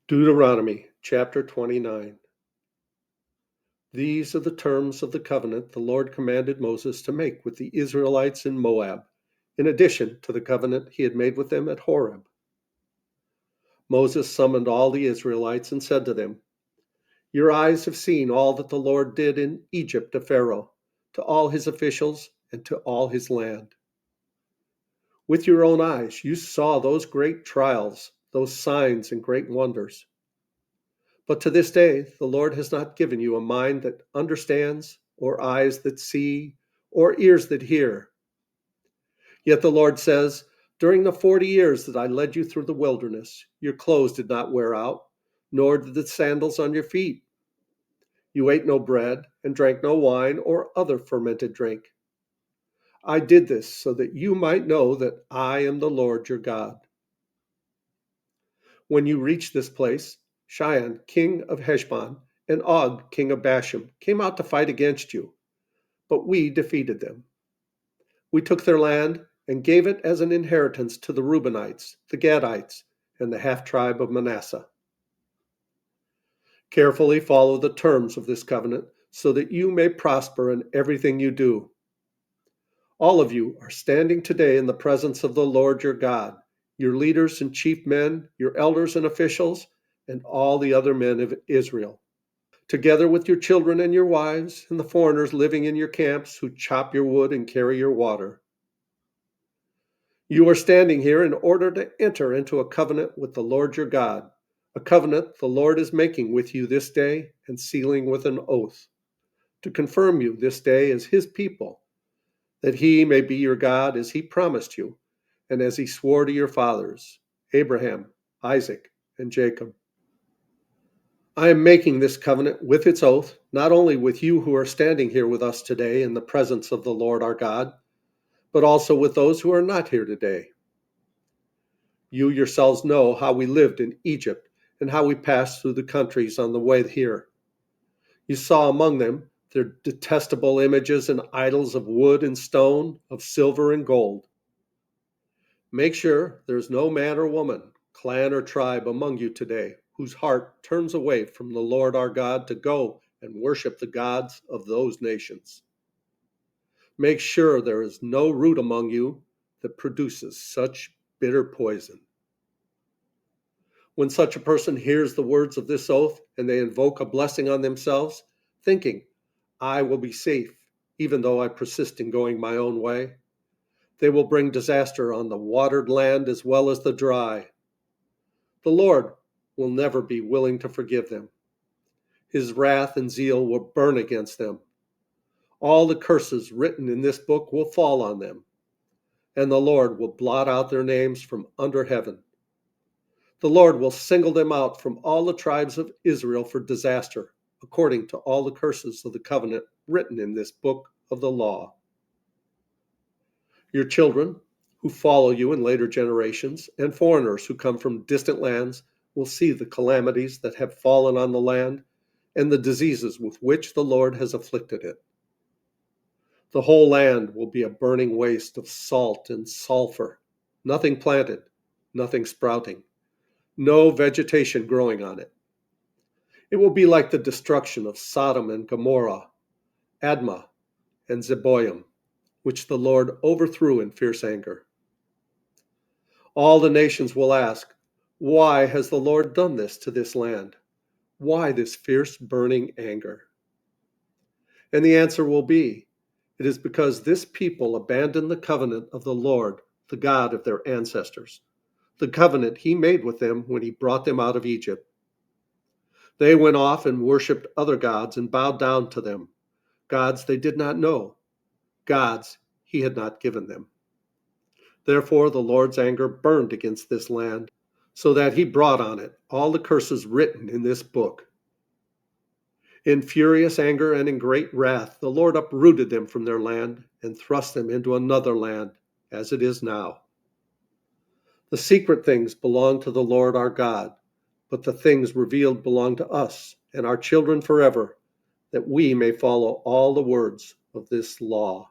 Deuteronomy chapter 29. These are the terms of the covenant the Lord commanded Moses to make with the Israelites in Moab, in addition to the covenant he had made with them at Horeb. Moses summoned all the Israelites and said to them, "Your eyes have seen all that the Lord did in Egypt to Pharaoh, to all his officials, and to all his land. With your own eyes you saw those great trials, those signs and great wonders. But to this day, the Lord has not given you a mind that understands, or eyes that see, or ears that hear. Yet the Lord says, during the 40 years that I led you through the wilderness, your clothes did not wear out, nor did the sandals on your feet. You ate no bread and drank no wine or other fermented drink. I did this so that you might know that I am the Lord your God. When you reach this place, Sihon, king of Heshbon, and Og, king of Bashan, came out to fight against you, but we defeated them. We took their land and gave it as an inheritance to the Reubenites, the Gadites, and the half-tribe of Manasseh. Carefully follow the terms of this covenant so that you may prosper in everything you do. All of you are standing today in the presence of the Lord your God, your leaders and chief men, your elders and officials, and all the other men of Israel, together with your children and your wives and the foreigners living in your camps who chop your wood and carry your water. You are standing here in order to enter into a covenant with the Lord your God, a covenant the Lord is making with you this day and sealing with an oath, to confirm you this day as his people, that he may be your God as he promised you, and as he swore to your fathers, Abraham, Isaac, and Jacob. I am making this covenant with its oath, not only with you who are standing here with us today in the presence of the Lord our God, but also with those who are not here today. You yourselves know how we lived in Egypt and how we passed through the countries on the way here. You saw among them their detestable images and idols of wood and stone, of silver and gold. Make sure there is no man or woman, clan or tribe among you today whose heart turns away from the Lord our God to go and worship the gods of those nations. Make sure there is no root among you that produces such bitter poison. When such a person hears the words of this oath and they invoke a blessing on themselves, thinking, I will be safe, even though I persist in going my own way, they will bring disaster on the watered land as well as the dry. The Lord will never be willing to forgive them. His wrath and zeal will burn against them. All the curses written in this book will fall on them, and the Lord will blot out their names from under heaven. The Lord will single them out from all the tribes of Israel for disaster, according to all the curses of the covenant written in this book of the law. Your children, who follow you in later generations, and foreigners who come from distant lands, will see the calamities that have fallen on the land and the diseases with which the Lord has afflicted it. The whole land will be a burning waste of salt and sulfur, nothing planted, nothing sprouting, no vegetation growing on it. It will be like the destruction of Sodom and Gomorrah, Admah, and Zeboim, which the Lord overthrew in fierce anger. All the nations will ask, why has the Lord done this to this land? Why this fierce burning anger? And the answer will be, it is because this people abandoned the covenant of the Lord, the God of their ancestors, the covenant he made with them when he brought them out of Egypt. They went off and worshipped other gods and bowed down to them, gods they did not know, gods he had not given them. Therefore the Lord's anger burned against this land, so that he brought on it all the curses written in this book. In furious anger and in great wrath, the Lord uprooted them from their land and thrust them into another land, as it is now. The secret things belong to the Lord our God, but the things revealed belong to us and our children forever, that we may follow all the words of this law.